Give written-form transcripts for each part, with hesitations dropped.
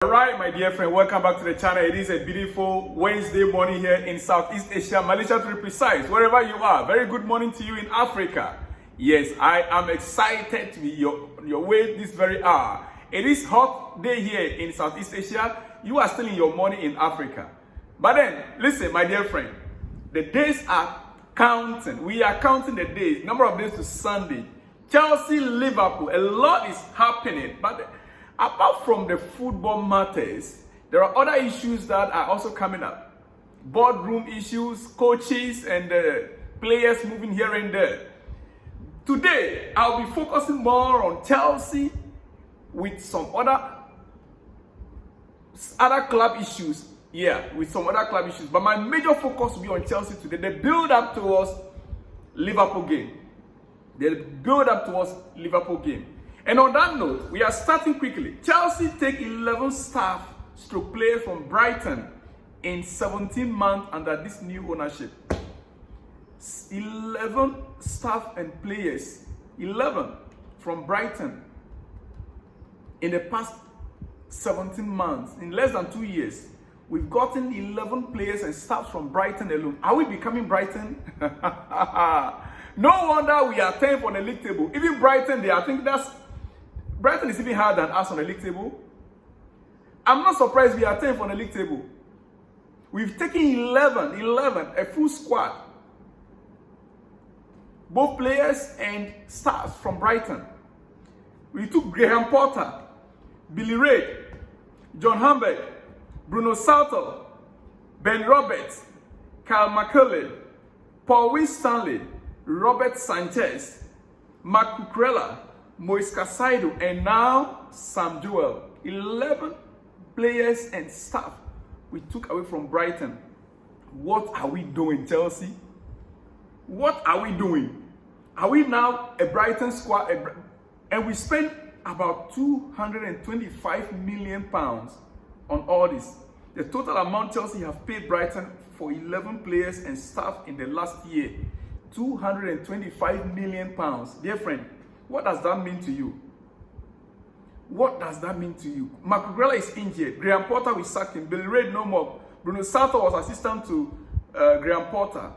Alright, my dear friend, welcome back to the channel. It is a beautiful Wednesday morning here in Southeast Asia, Malaysia to be precise, wherever you are. Very good morning to you in Africa. Yes, I am excited to be your way this very hour. It is hot day here in Southeast Asia. You are still in your morning in Africa. But then, listen, my dear friend, the days are counting. We are counting the days, number of days to Sunday. Chelsea, Liverpool, a lot is happening. But apart from the football matters, there are other issues that are also coming up. Boardroom issues, coaches and players moving here and there. Today, I'll be focusing more on Chelsea with some other club issues. Yeah, with some other club issues. But my major focus will be on Chelsea today. The build-up towards Liverpool game. The build-up towards Liverpool game. And on that note, we are starting quickly. Chelsea take 11 staff stroke players from Brighton in 17 months under this new ownership. 11 staff and players, 11 from Brighton in the past 17 months, in less than 2 years. We've gotten 11 players and staff from Brighton alone. Are we becoming Brighton? No wonder we are 10th on the league table. Even Brighton, Brighton is even higher than us on the league table. I'm not surprised we are 10th on the league table. We've taken 11, a full squad. Both players and stars from Brighton. We took Graham Potter, Billy Reid, John Hamburg, Bruno Salto, Ben Roberts, Kyle McCulley, Paul Winstanley, Robert Sanchez, Mark Cucurella, Moise Caicedo, and now Sam Joel. 11 players and staff we took away from Brighton. What are we doing, Chelsea? What are we doing? Are we now a Brighton squad? And we spent about £225 million on all this. The total amount Chelsea have paid Brighton for 11 players and staff in the last year, £225 million. Dear friend, what does that mean to you? What does that mean to you? Cucurella is injured. Graham Potter, we sacked him. Billy Reid, no more. Bruno Salto was assistant to Graham Potter.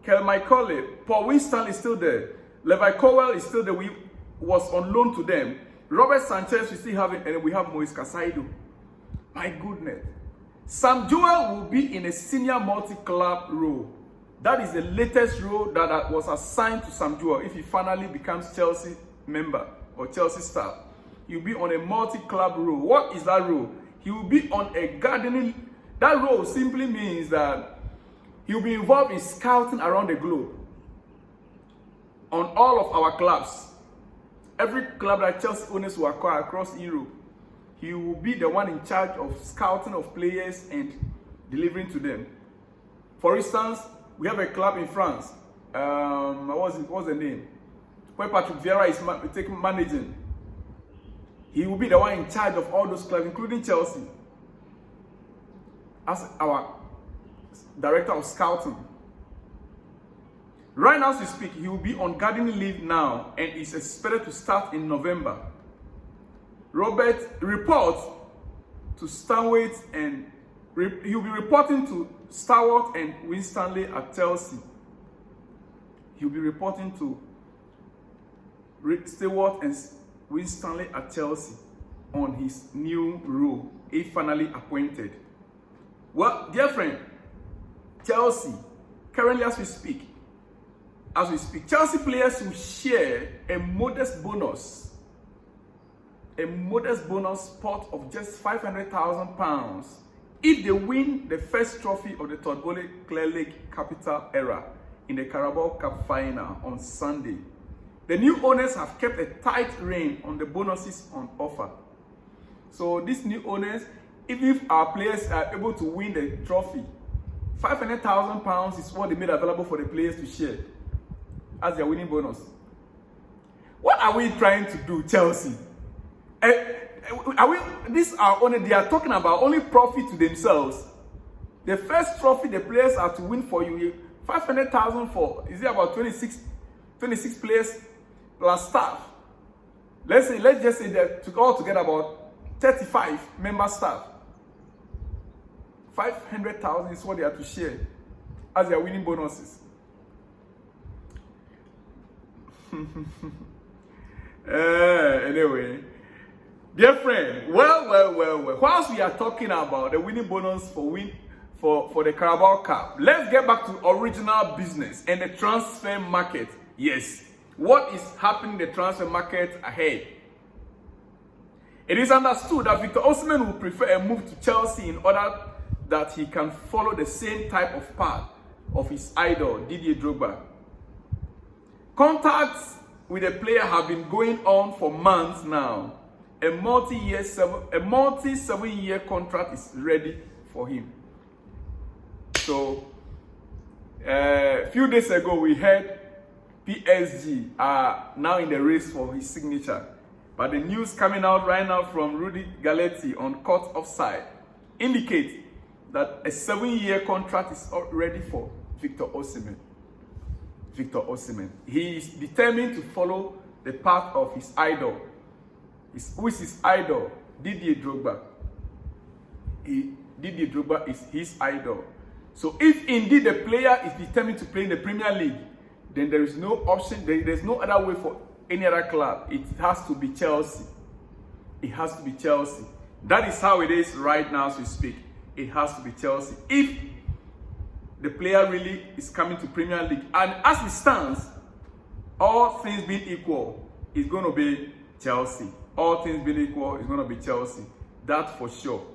Kyle McCulley, Paul Winstanley is still there. Levi Colwill is still there. We was on loan to them. Robert Sanchez, we still have it, and we have Moise Caicedo. My goodness. Sam Joel will be in a senior multi-club role. That is the latest role that was assigned to Sam Joel if he finally becomes Chelsea member or Chelsea staff. He'll be on a multi-club role. What is that role? He will be on a gardening. That role simply means that he'll be involved in scouting around the globe on all of our clubs. Every club that Chelsea owners will acquire across Europe, he will be the one in charge of scouting of players and delivering to them. For instance, we have a club in France. What's the name? Where Patrick Vieira is managing. He will be the one in charge of all those clubs, including Chelsea, as our director of scouting. Right now as we speak, he will be on gardening leave now and is expected to start in November. Robert reports to Stanwaite and he will be reporting to Stewart and Winstanley at Chelsea. He will be reporting to Stewart and Winstanley at Chelsea on his new role, if finally appointed. Well, dear friend, Chelsea, currently as we speak, Chelsea players will share a modest bonus pot of just £500,000 if they win the first trophy of the Todd Boehly Clear Lake Capital era in the Carabao Cup final on Sunday. The new owners have kept a tight rein on the bonuses on offer. So these new owners, even if our players are able to win the trophy, £500,000 is what they made available for the players to share as their winning bonus. What are we trying to do, Chelsea? They are talking about only profit to themselves. The first trophy the players are to win for you, 500,000 for, is it about 26 players plus staff? Let's just say that all together about 35 member staff. 500,000 is what they have to share as their winning bonuses. Anyway, dear friend, well. Whilst we are talking about the winning bonus for the Carabao Cup, let's get back to original business and the transfer market. Yes, what is happening in the transfer market ahead? It is understood that Victor Osimehn will prefer a move to Chelsea in order that he can follow the same type of path of his idol, Didier Drogba. Contacts with the player have been going on for months now. A multi 7-year contract is ready for him. So, a few days ago, we heard PSG are now in the race for his signature. But the news coming out right now from Rudy Galetti on Court Offside indicates that a 7-year contract is ready for Victor Osimehn. He is determined to follow the path of his idol. Who is his idol? Didier Drogba. Didier Drogba is his idol. So if indeed the player is determined to play in the Premier League, then there is no option, there is no other way for any other club. It has to be Chelsea. It has to be Chelsea. That is how it is right now as we speak. It has to be Chelsea. If the player really is coming to Premier League, and as it stands, all things being equal, it's going to be Chelsea. All things being equal, it's going to be Chelsea. That for sure.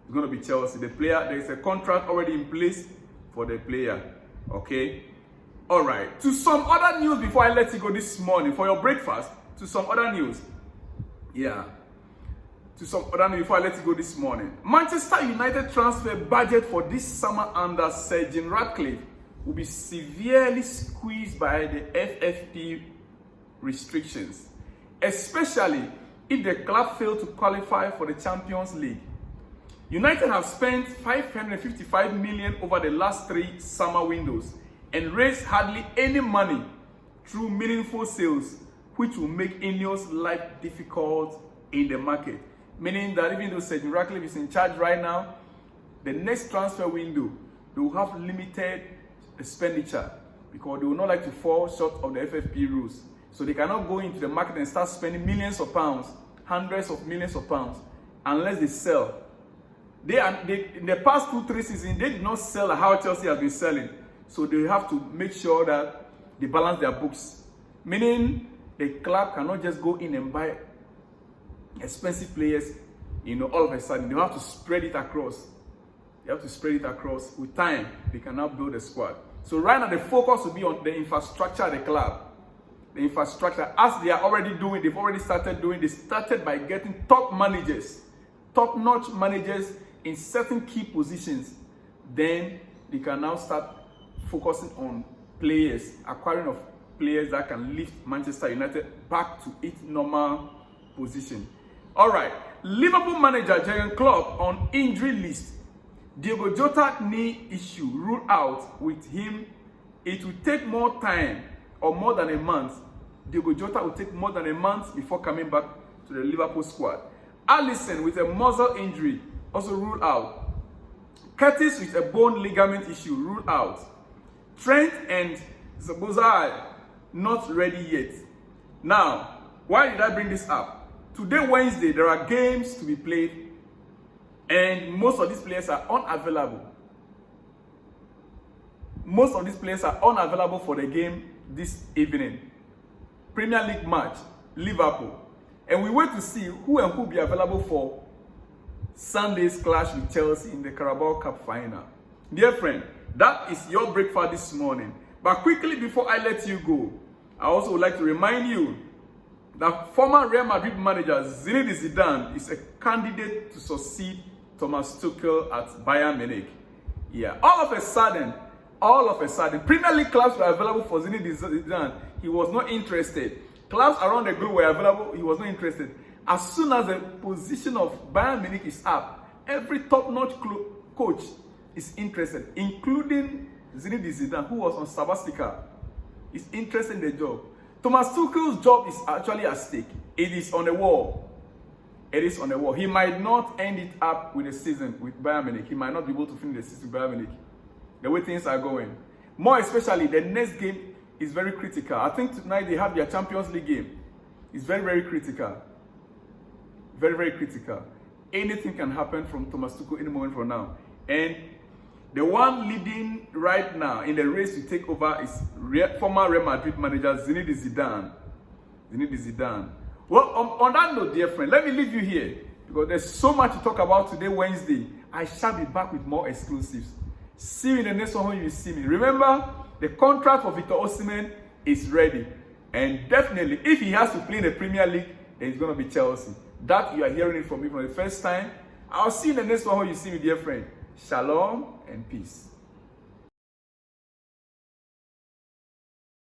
It's going to be Chelsea. The player, there is a contract already in place for the player. Okay? All right. To some other news before I let you go this morning for your breakfast. To some other news. Yeah. To some other news before I let you go this morning. Manchester United transfer budget for this summer under Sir Jim Ratcliffe will be severely squeezed by the FFP restrictions, especially if the club fail to qualify for the Champions League. United have spent 555 million over the last 3 summer windows and raised hardly any money through meaningful sales, which will make Ineos' life difficult in the market. Meaning that even though Sir Jim Ratcliffe is in charge right now, the next transfer window, they will have limited expenditure because they will not like to fall short of the FFP rules. So they cannot go into the market and start spending millions of pounds, hundreds of millions of pounds, unless they sell. In the past 2-3 seasons, they did not sell how Chelsea has been selling. So they have to make sure that they balance their books. Meaning the club cannot just go in and buy expensive players, all of a sudden. They have to spread it across. They have to spread it across. With time, they can now build a squad. So right now, the focus will be on the infrastructure of the club. The infrastructure, as they are already doing, they've already started doing. They started by getting top managers, top-notch managers in certain key positions. Then they can now start focusing on players, acquiring of players that can lift Manchester United back to its normal position. All right, Liverpool manager Jurgen Klopp on injury list. Diogo Jota knee issue ruled out with him. It will take more time or more than a month. Diogo Jota will take more than a month before coming back to the Liverpool squad. Alisson with a muscle injury also ruled out. Curtis with a bone ligament issue ruled out. Trent and Zabozai not ready yet. Now, why did I bring this up? Today, Wednesday, there are games to be played, and most of these players are unavailable. Most of these players are unavailable for the game this evening. Premier League match, Liverpool. And we wait to see who and who will be available for Sunday's clash with Chelsea in the Carabao Cup final. Dear friend, that is your breakfast this morning. But quickly before I let you go, I also would like to remind you that former Real Madrid manager Zinedine Zidane is a candidate to succeed Thomas Tuchel at Bayern Munich. Yeah, all of a sudden, Premier League clubs were available for Zinedine Zidane. He was not interested. Clubs around the globe were available. He was not interested. As soon as the position of Bayern Munich is up, every top-notch coach is interested, including Zinedine Zidane, who was on sabbatical, is interested in the job. Thomas Tuchel's job is actually at stake. It is on the wall. It is on the wall. He might not end it up with the season with Bayern Munich. He might not be able to finish the season with Bayern Munich. The way things are going. More especially, the next game is very critical. I think tonight they have their Champions League game. It's very, very critical. Very, very critical. Anything can happen from Thomas Tuchel any moment from now. And the one leading right now in the race to take over is former Real Madrid manager Zinedine Zidane. Well, on that note, dear friend, let me leave you here because there's so much to talk about today, Wednesday. I shall be back with more exclusives. See you in the next one when you see me. Remember, the contract for Victor Osimehn is ready. And definitely, if he has to play in the Premier League, then it's going to be Chelsea. That you are hearing it from me for the first time. I'll see you in the next one when you see me, dear friend. Shalom and peace.